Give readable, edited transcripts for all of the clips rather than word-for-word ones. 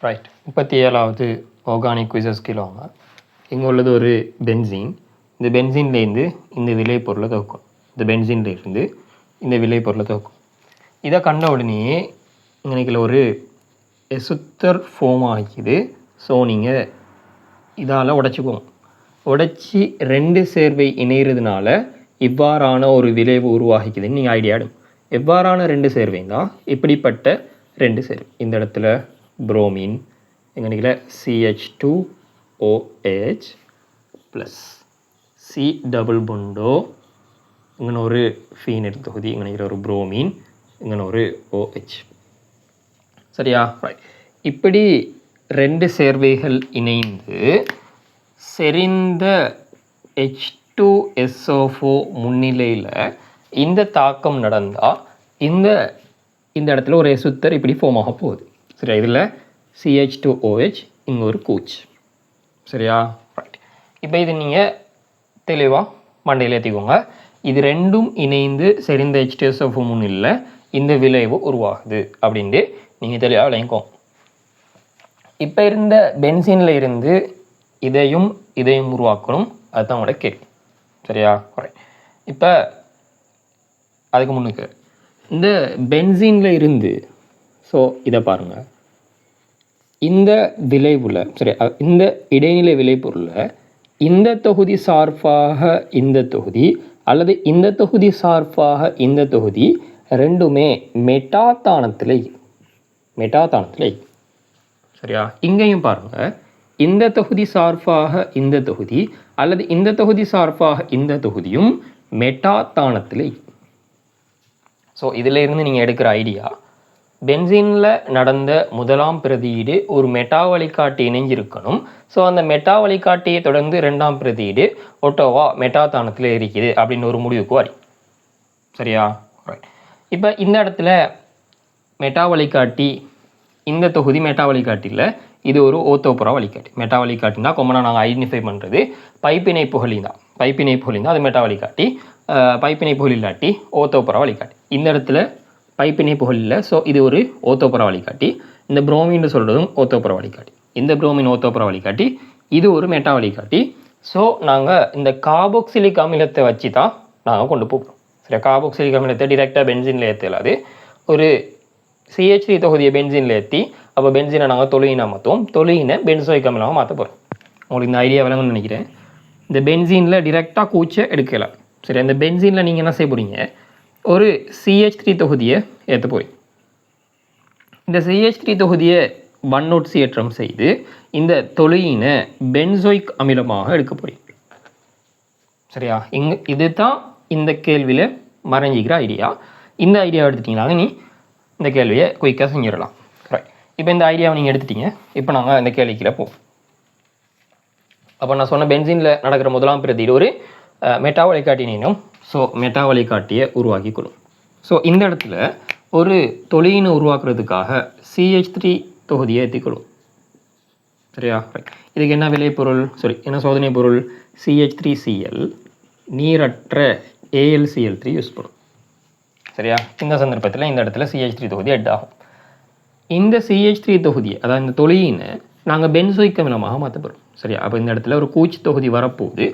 Right. 37வது organic quizzes கிலோங்க. இங்கே உள்ளது ஒரு பென்சீன். இந்த பென்சீன்லேருந்து இந்த விளைபொருளை துவக்கும். இந்த பென்சீன்லேருந்து இந்த விளைபொருளை துவக்கும். இதை கண்ட உடனே இன்றைக்கில் ஒரு எசுத்தர் ஃபோம் ஆகிக்குது. ஸோ நீங்கள் இதால் உடைச்சிக்குவோம். உடைச்சி 2 சேர்வை இணைகிறதுனால இவ்வாறான ஒரு விளைவு உருவாகிக்குதுன்னு நீங்கள் ஐடியா எடுங்க. எவ்வாறான 2 சேர்வைன்னா இப்படிப்பட்ட 2 சேர்வை. இந்த இடத்துல புரோமின், எங்கே CH2OH ப்ளஸ் C டபுள் பொண்டோ, இங்கே ஒரு ஃபீனைல் தொகுதி, இங்கே ஒரு புரோமின், இங்கே ஒரு OH. சரியா? ரைட். இப்படி 2 சேர்வைகள் இணைந்து செறிந்த H2SO4 முன்னிலையில் இந்த தாக்கம் நடந்தால் இந்த இடத்துல ஒரு எசுத்தர் இப்படி ஃபார்ம் ஆக போகுது. சரியா? இதில் CH2OH, இங்கே ஒரு கூச். சரியா? ரைட். இப்போ இது நீங்கள் தெளிவாக மண்டையில் ஏற்றிக்கோங்க. இது ரெண்டும் இணைந்து செறிந்த H2SO4 முன்னிலையில் இந்த விளைவு உருவாகுது அப்படின்ட்டு நீங்கள் தெளிவாக விளங்கிக்கோங்க. இப்போ இருந்த பென்சீனில் இருந்து இதையும் உருவாக்கணும். அதுதான் உங்களோட கேள்வி. சரியா? ரைட். இப்போ அதுக்கு முன்னுக்கு இந்த பென்சீனில் இருந்து இதை பாருங்கள். இந்த விளைவில் இந்த இடைநிலை விளைபொருளில் இந்த தொகுதி சார்பாக இந்த தொகுதி அல்லது இந்த தொகுதி சார்பாக இந்த தொகுதி ரெண்டுமே மெட்டாதானத்தில். சரியா? இங்கேயும் பாருங்கள். இந்த தொகுதி சார்பாக இந்த தொகுதி அல்லது இந்த தொகுதி சார்பாக இந்த தொகுதியும் மெட்டாதானத்தில். ஸோ இதில் இருந்து நீங்கள் எடுக்கிற ஐடியா, பென்சீனில் நடந்த முதலாம் பிரதியீடு ஒரு மெட்டா வழிகாட்டி இணைஞ்சிருக்கணும். ஸோ அந்த மெட்டா வழிகாட்டியை தொடர்ந்து 2ஆம் பிரதியீடு ஒட்டோவா மெட்டாதானத்தில் இருக்குது அப்படின்னு ஒரு முடிவுக்கு வரி. சரியா? ரைட். இப்போ இந்த இடத்துல மெட்டா வழிகாட்டி, இந்த தொகுதி மெட்டா வழிகாட்டியில் இது ஒரு ஓத்தோப்புறா வழிகாட்டி. மெட்டா வழிகாட்டினா கொம்மனாக நாங்கள் ஐடென்டிஃபை பண்ணுறது பைப்பினை புகழின் தான். அது மெட்டா வழிகாட்டி. பைப்பினை புகழ் இல்லாட்டி ஓத்தோப்புறா வழிகாட்டி. இந்த இடத்துல பைப்பினை புகழ் இல்லை. ஸோ இது ஒரு ஓத்தோப்புறா வழிகாட்டி. இந்த புரோமின்னு சொல்கிறதும் ஓத்தோப்புறா வழிகாட்டி. இந்த புரோமின் ஓத்தோப்புறா வழிகாட்டி, இது ஒரு மெட்டா வழிகாட்டி. ஸோ நாங்கள் இந்த கார்பாக்சிலிக் அமிலத்தை வச்சு தான் நாங்கள் கொண்டு போகிறோம். சரி, கார்பாக்சிலிக் அமிலத்தை டிரெக்டாக பென்சீனில் ஏற்றலாது. ஒரு CH3 தொகுதியை பென்சீனில் ஏற்றி அப்போ பென்சீனை நாங்கள் தொழுயினா மாற்றுவோம். தொழுயினை பென்சோயிக் அமிலமாக மாற்ற போகிறோம். உங்களுக்கு இந்த ஐடியா விளங்குன்னு நினைக்கிறேன். இந்த பென்சீனில் டிரெக்டாக கூச்சை எடுக்கலாம். சரி, இந்த பென்சீனில் நீங்கள் என்ன செய்ய போகிறீங்க, ஒரு CH3 தொகுதியை ஏற்ற போகிறீங்க. இந்த CH3 தொகுதியை 1OC ஏற்றம் செய்து இந்த தொழுயினை பென்சோயிக் அமிலமாக எடுக்க போகிறீங்க. சரியா? இது தான் இந்த கேள்வியில் மறைஞ்சிக்கிற ஐடியா. இந்த ஐடியாவை எடுத்துட்டிங்கனால நீ இந்த கேள்வியை குயிக்காக செஞ்சிடலாம். ரைட். இப்போ இந்த ஐடியாவை நீங்கள் எடுத்துட்டீங்க. இப்போ நாங்கள் இந்த கேள்விக்குள்ள போவோம். அப்போ நான் சொன்ன பென்சீனில் நடக்கிற முதலாம் பிரதியீடு ஒரு மெட்டா வழிகாட்டி இணையும். ஸோ மெட்டா வழிகாட்டியை உருவாக்கிக்கொள்ளும். ஸோ இந்த இடத்துல ஒரு தொழியினை உருவாக்குறதுக்காக CH3 தொகுதியை ஏற்றிக்கொள்ளும். சரியா? ரைட். இதுக்கு என்ன விளைபொருள், என்ன சோதனை பொருள்? CH3Cl நீரற்ற AlCl3 யூஸ் பண்ணும். சரியா? இந்த சந்தர்ப்பத்தில் இந்த இடத்துல CH3 தொகுதி எட் ஆகும். இந்த CH3 தொகுதியை, அதாவது இந்த தொழியினை நாங்கள் பென்சோயிக் அமிலமாக மாற்ற போகிறோம். சரியா? அப்போ இந்த இடத்துல ஒரு கூச் தொகுதி வரப்போகுது.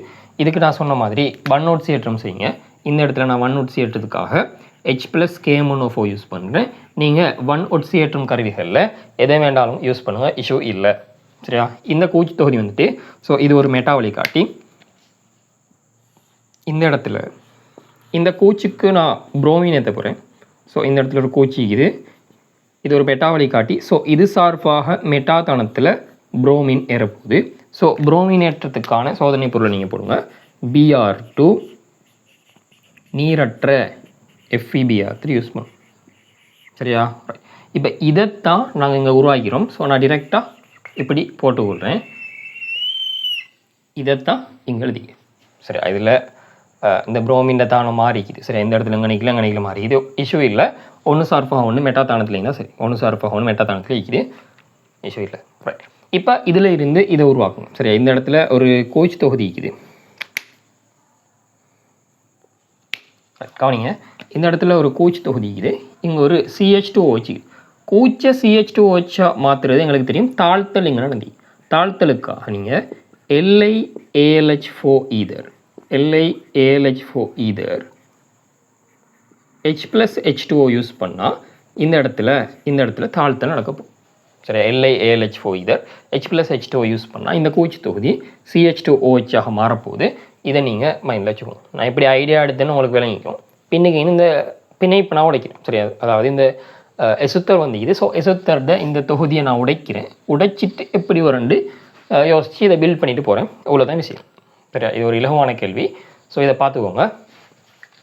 இதுக்கு நான் சொன்ன மாதிரி 1OC ஏற்றம் செய்யுங்க. இந்த இடத்துல நான் 1OC ஏற்றத்துக்காக H+KMnO4 யூஸ் பண்ணுறேன். நீங்கள் 1OC ஏற்றும் கருவிகளில் எதை வேண்டாலும் யூஸ் பண்ணுங்கள், இஷ்யூ இல்லை. சரியா? இந்த கூச் தொகுதி வந்துட்டு இது ஒரு மெட்டா வழிகாட்டி. இந்த இடத்துல இந்த கூச்சுக்கு நான் புரோமின் ஏற்ற போகிறேன். இந்த இடத்துல ஒரு கூச்சி இது ஒரு மெட்டா வழிகாட்டி. இது சார்பாக மெட்டாதானத்தில் புரோமின் ஏறப்போகுது. புரோமின் ஏற்றத்துக்கான சோதனை பொருளை நீங்கள் போடுங்க. Br2 நீரற்ற FeBr3 யூஸ் பண்ணும். சரியா? இப்போ இதைத்தான் நாங்கள் இங்கே உருவாக்கிறோம். நான் டிரெக்டாக இப்படி போட்டு விடுறேன். இதைத்தான் இங்கே எழுதிக்க. சரி, இதில் இந்த புரோமின் தானம் மாறிக்குது. சரி, இந்த இடத்துல இங்கே மாறி இது இஷ்யூ இல்லை. ஒன்று சார்பாக ஒன்று மெட்டாதானத்தில் தான். சரி, ஒன்று சார்பாக ஒன்று மெட்டாதானத்தில் இருக்குது, இஷ்யூ இல்லை. ரைட். இப்போ இதில் இருந்து இதை உருவாக்கணும். சரி, இந்த இடத்துல ஒரு கோச் தொகுதி இருக்குது. கவனிங்க, இந்த இடத்துல ஒரு கோச் தொகுதி இருக்குது. இங்கே ஒரு CH2OH கூச்ச CH2OH மாற்றுறது எங்களுக்கு தெரியும். தாழ்த்தல் இங்கே நடந்தி. தாழ்த்தலுக்காக நீங்கள் LiAlH4 ஈதர் H+H2O யூஸ் பண்ணால் இந்த இடத்துல தாழ்த்தல் நடக்கப்போம். சரி, LiAlH4 ஈதர் H+H2O யூஸ் பண்ணால் இந்த கூச்சு தொகுதி CH2OH ஆக மாறப்போகுது. இதை நீங்கள் மைண்டில் வச்சுக்கணும். நான் இப்படி ஐடியா எடுத்தேன்னு உங்களுக்கு விளங்கிக்கும். பின்னுக்கு இந்த பிணைப்பு நான் உடைக்கிறேன். சரியா, அதாவது இந்த எசுத்தர் வந்து இது. ஸோ எசுத்தர்ட இந்த தொகுதியை நான் உடைக்கிறேன். உடைச்சிட்டு எப்படி வரண்டு யோசித்து இதை பில்ட் பண்ணிட்டு போகிறேன். இவ்வளோதான் விஷயம். சரியா, இது ஒரு இலகுவான கேள்வி. ஸோ இதை பார்த்துக்கோங்க.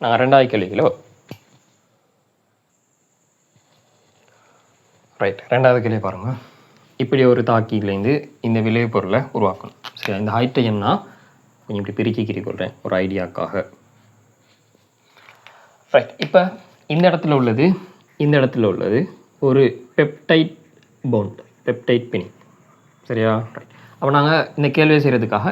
நாங்கள் 2வது கேள்வியில் ரைட். 2வது கேள்வி பாருங்கள். இப்படி ஒரு தாக்கியிலேருந்து இந்த விளைவு பொருளை உருவாக்கணும். சரியா, இந்த ஹைட்ரஜன்னா கொஞ்சம் இப்படி பிரிச்சு கொள்கிறேன் ஒரு ஐடியாக்காக. ரைட். இப்போ இந்த இடத்துல உள்ளது ஒரு பெப்டைட் பாண்ட், பெப்டைட் பிணைப்பு. சரியா, ரைட். அப்போ நாங்கள் இந்த கேள்வியை செய்கிறதுக்காக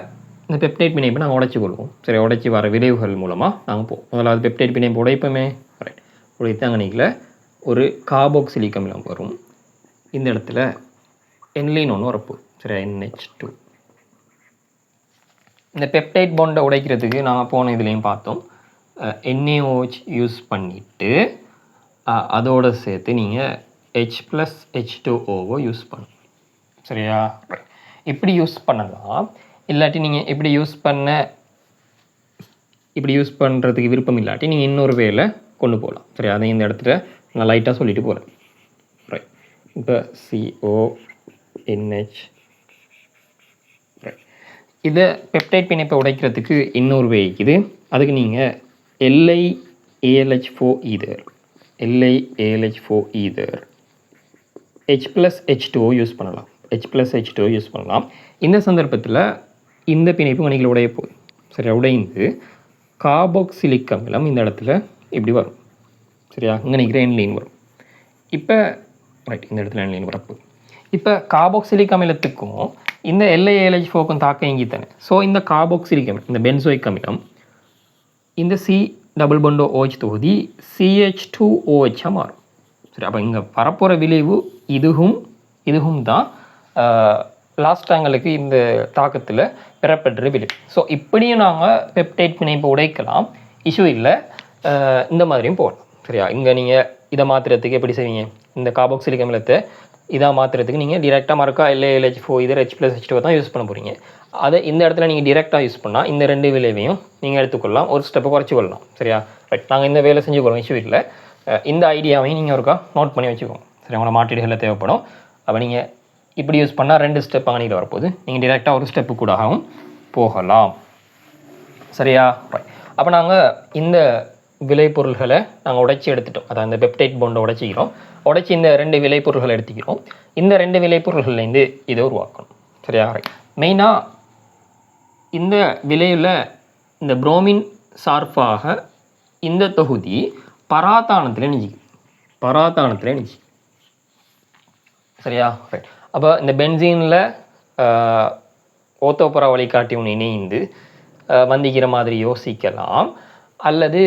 இந்த பெப்டைட் பிணைப்பை நாங்கள் உடைச்சி கொள்வோம். சரி, உடைச்சி வர விளைவுகள் மூலமாக நாங்கள் போவோம். முதலாவது பெப்டைட் பிணைப்பு உடைப்போமே. ரைட். உடைத்து அங்கே நீங்கள ஒரு கார்பாக்சிலிக் அமிலம் வரும். இந்த இடத்துல என்லைன் ஒன்று வரப்போகுது. சரியா, NH2. இந்த பெப்டைட் பாண்டை உடைக்கிறதுக்கு நாங்கள் போன இதுலேயும் பார்த்தோம். NaOH யூஸ் பண்ணிவிட்டு அதோடு சேர்த்து நீங்கள் H+H2O யூஸ் பண்ணணும். சரியா, இப்படி யூஸ் பண்ணலாம். இல்லாட்டி நீங்கள் இப்படி யூஸ் பண்ணுறதுக்கு விருப்பம் இல்லாட்டி நீங்கள் இன்னொரு வேலை கொண்டு போகலாம். சரியா, அதை இந்த இடத்துல நான் லைட்டாக சொல்லிட்டு போகிறேன். ரைட். இப்போ CONH. ரைட். இதை பெப்டைட் பிணைப்பை உடைக்கிறதுக்கு இன்னொரு வே இருக்குது. அதுக்கு நீங்கள் LiAlH4 ஈதர் H+H2O யூஸ் பண்ணலாம். H+H2O யூஸ் பண்ணலாம். இந்த சந்தர்ப்பத்தில் இந்த பிணைப்பு மணிகள் உடைய போகுது. சரியா, உடைந்து கார்பாக்சிலிக் அமிலம் இந்த இடத்துல இப்படி வரும். சரியா, இங்கே நிற்கிற என்லைன் வரும். இப்போ ரைட், இந்த இடத்துல என்லைன் வரப்போகுது. இப்போ கார்பாக்சிலிக் அமிலத்துக்கும் இந்த LiAlH4க்கும் தாக்கம் இங்கே தானே. ஸோ இந்த கார்பாக்சிலிக் அமிலம், இந்த பென்சோயிக் அமிலம், இந்த C∬OH தொகுதி CH2OH மாறும். சரி, அப்போ இங்கே வரப்போகிற விளைவு இதுவும் தான் லாஸ்ட் எங்களுக்கு இந்த தாக்கத்தில் பெறப்படுற விளைவு. ஸோ இப்படியும் நாங்கள் பெப்டைட் பிணைப்பை உடைக்கலாம், இஷ்யூ இல்லை. இந்த மாதிரியும் போகலாம். சரியா, இங்கே நீங்கள் இதை மாற்றுறதுக்கு எப்படி செய்வீங்க? இந்த கார்பாக்சிலிக் அமிலத்தை இதாக மாற்றுறதுக்கு நீங்கள் டிரெக்டாக மறக்கா LiAlH4 ஈதர் H+H2O தான் யூஸ் பண்ண போகிறீங்க. அதை இந்த இடத்துல நீங்கள் டிரெக்டாக யூஸ் பண்ணால் இந்த 2 விளைவையும் நீங்கள் எடுத்துக்கொள்ளலாம், ஒரு ஸ்டெப்பை குறைச்சி கொள்ளலாம். சரியா, ரைட். நாங்கள் இந்த வேலை செஞ்சு கொள்வோம், இஷ்யூ இல்லை. இந்த ஐடியாவையும் நீங்கள் ஒருக்கா நோட் பண்ணி வச்சுக்கோங்க. சரி, உங்களோட மாற்றீடுகளில் தேவைப்படும். அப்போ நீங்கள் இப்படி யூஸ் பண்ணால் 2 ஸ்டெப் அங்கனியில் வரப்போகுது. நீங்கள் டிரெக்டாக ஒரு ஸ்டெப்பு கூடவும் போகலாம். சரியா, ரைட். அப்போ நாங்கள் இந்த விளைபொருள்களை நாங்கள் உடைச்சி எடுத்துட்டோம். அதான் இந்த பெப்டைட் பாண்டை உடைச்சிக்கிறோம். உடைச்சி இந்த 2 விளைபொருள்களை எடுத்துக்கிறோம். இந்த 2 விளைபொருள்கள்லேருந்து இதை உருவாக்கணும். சரியா, ரைட். மெயினாக இந்த விளைவில் இந்த புரோமின் சார்பாக இந்த தொகுதி பராத்தானத்தில் நிற்கி. சரியா, ரைட். அப்போ இந்த பென்சீனில் ஓத்தோபரா வழிகாட்டி ஒன்று இணைந்து வந்திக்கிற மாதிரி யோசிக்கலாம், அல்லது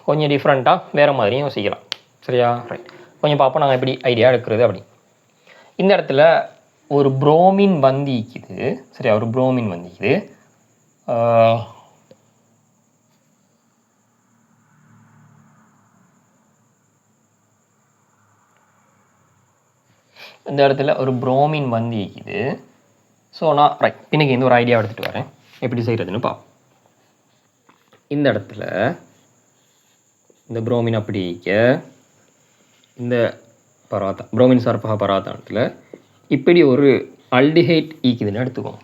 கொஞ்சம் டிஃப்ரெண்ட்டாக வேறு மாதிரியும் யோசிக்கலாம். சரியா, ரைட். கொஞ்சம் பார்ப்போம் நாங்கள் எப்படி ஐடியா எடுக்கிறது அப்படி. இந்த இடத்துல ஒரு புரோமின் வந்திக்குது. சரியா, ஒரு புரோமின் வந்திக்குது. இந்த இடத்துல ஒரு புரோமின் வந்திக்குது. ஸோ நான் ரைட் பின்னுக்கு இந்த ஒரு ஐடியா எடுத்துகிட்டு வரேன், எப்படி செய்கிறதுன்னு பார்ப்போம். இந்த இடத்துல இந்த புரோமின் அப்படி இந்த புரோமின் சார்பாக பராத்தானத்தில் இப்படி ஒரு அல்டிஹைட் ஈக்குதுன்னு எடுத்துக்கோங்க.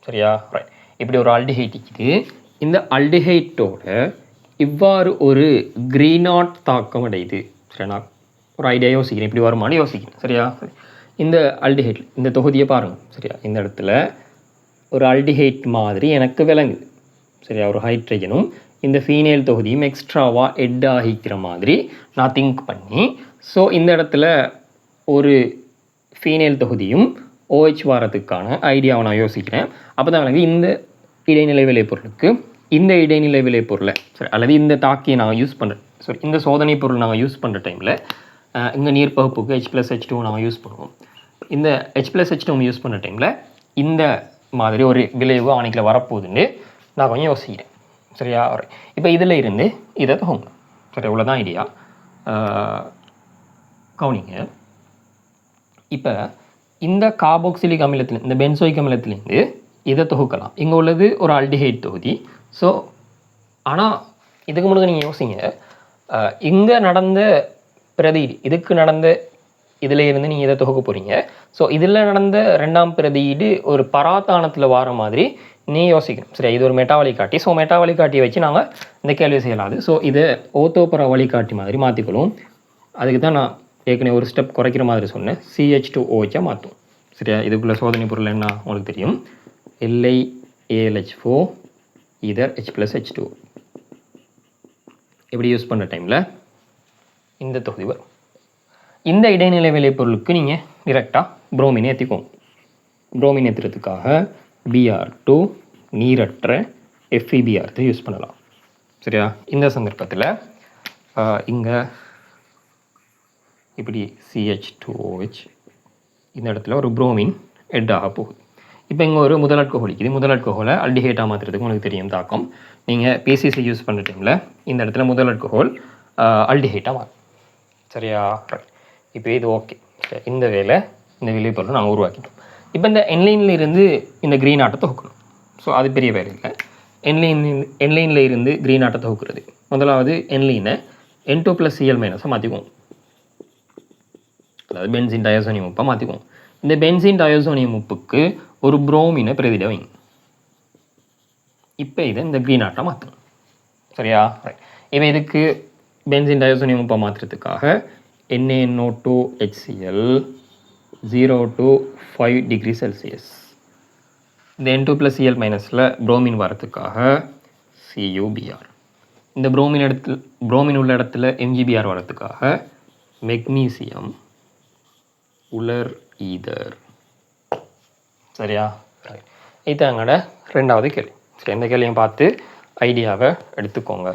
சரியா, ரைட். இப்படி ஒரு அல்டிஹைட் ஈக்குது. இந்த அல்டிஹைட்டோட இவ்வாறு ஒரு கிரீனாட் தாக்கம் அடையுது. சரி, நான் ஒரு ஐடியா யோசிக்கிறேன், இப்படி வருமானு யோசிக்கிறேன். சரியா, இந்த அல்டிஹைட் இந்த தொகுதியை பாருங்கள். சரியா, இந்த இடத்துல ஒரு அல்டிஹைட் மாதிரி எனக்கு விளங்குது. சரியா, ஒரு ஹைட்ரஜனும் இந்த ஃபீனேல் தொகுதியும் எக்ஸ்ட்ராவாக எட் ஆகிக்கிற மாதிரி நான் திங்க் பண்ணி, ஸோ இந்த இடத்துல ஒரு ஃபீனேல் தொகுதியும் OH வாரத்துக்கான ஐடியாவை நான் யோசிக்கிறேன். அப்போ தான் எனக்கு இந்த இடைநிலை விளைபொருளுக்கு இந்த இடைநிலை விளைபொருளை சரி அல்லது இந்த தாக்கியை நாங்கள் யூஸ் பண்ணுறேன். ஸோ இந்த சோதனை பொருள் நாங்கள் யூஸ் பண்ணுற டைமில் இங்கே நீர் பகுப்புக்கு H+H2 நம்ம யூஸ் பண்ணுவோம். இந்த H+H2 யூஸ் பண்ண டைமில் இந்த மாதிரி ஒரு விளைவு ஆணைக்கில் வரப்போகுதுன்னு நான் கொஞ்சம் யோசிக்கிறேன். சரியா? இப்போ இதில் இருந்து இதை தொகுங்க. சரி, இவ்வளோதான் ஐடியா. கவனிங்க. இப்போ இந்த கார்பாக்சிலிக் அமிலத்தில் இந்த பென்சோயிக் அமிலத்திலேருந்து இதை தொகுக்கலாம். இங்கே உள்ளது ஒரு ஆல்டிஹைட் தொகுதி. ஸோ ஆனால் இதுக்கு முன்னாடி நீங்கள் யோசிங்க, இங்கே நடந்த பிரதியீடு இதுக்கு நடந்த இதில் இருந்து நீங்கள் இதை தொகுக்க போகிறீங்க. ஸோ இதில் நடந்த ரெண்டாம் பிரதியீடு ஒரு பராத்தானத்தில் வர மாதிரி நீ யோசிக்கணும். சரி, இது ஒரு மெட்டா வழிகாட்டி. ஸோ மெட்டா வழிகாட்டியை வச்சு நாங்கள் இந்த கேள்வி செய்யலாது. ஸோ இதை ஓத்தோப்பர வழிகாட்டி மாதிரி மாற்றிக்கொள்ளும். அதுக்கு தான் நான் ஏற்கனவே ஒரு ஸ்டெப் குறைக்கிற மாதிரி சொன்னேன். CH2OH மாற்றும். சரியா? இதுக்குள்ள சோதனை பொருள் என்ன உங்களுக்கு தெரியும். LiAlH4 இதர் H+H2 இப்படி யூஸ் பண்ணுற டைமில் இந்த தொகுதி வரும். இந்த இடைநிலை விளைபொருளுக்கு நீங்கள் டிரெக்டாக புரோமின் ஏற்றிக்கோங்க. புரோமின் ஏற்றுறதுக்காக Br2 நீரற்ற FeBr3 யூஸ் பண்ணலாம். சரியா? இந்த சந்தர்ப்பத்தில் இங்கே இப்படி CH2OH இந்த இடத்துல ஒரு புரோமின் எட்டாக போகுது. இப்போ இங்கே ஒரு முதல் ஆல்கஹால் இருக்குது. முதல் ஆல்கஹாலை ஆல்டிஹைட்டாக மாற்றுறதுக்கு உங்களுக்கு தெரியும் தாக்கம். நீங்கள் PCC யூஸ் பண்ணுற டைமில் இந்த இடத்துல முதல் ஆல்கஹால் ஆல்டிஹைட்டாக மாறும். சரியா? இப்போ இது ஓகே. இந்த விளைபொருள் நாங்கள் உருவாக்கிட்டோம். இப்போ இந்த என்லைனில் இருந்து இந்த க்ரீன் ஆட்டை தொகுக்கணும். ஸோ அது பெரிய வேலை இல்லை. என்லைனில் இருந்து க்ரீன் ஆட்டை தொகுக்கிறது. முதலாவது என்லைனை N2+Cl- மாற்றிக்குவோம். அதாவது பென்சின் டயோசோனியம் உப்பை மாற்றிக்குவோம். இந்த பென்சின் டயோசோனியம் உப்புக்கு ஒரு புரோமினை பிரதிட வைங்க. இப்போ இதை இந்த க்ரீன் ஆட்டை மாற்றணும். சரியா? ரைட். இப்போ இதுக்கு பென்சின் டயோசோனியம் உப்பை மாற்றுறதுக்காக NaNO2HCl 0 to 5 degree Celsius. இந்த N2+Cl- புரோமின் வரத்துக்காக CuBr. இந்த புரோமின் உள்ள இடத்துல MgBr வரத்துக்காக மெக்னீசியம் உலர் ஈதர். சரியா? ரைட். இது எங்களோட ரெண்டாவது கேள்வி. சரி, இந்த கேள்வியும் பார்த்து ஐடியாவை எடுத்துக்கோங்க.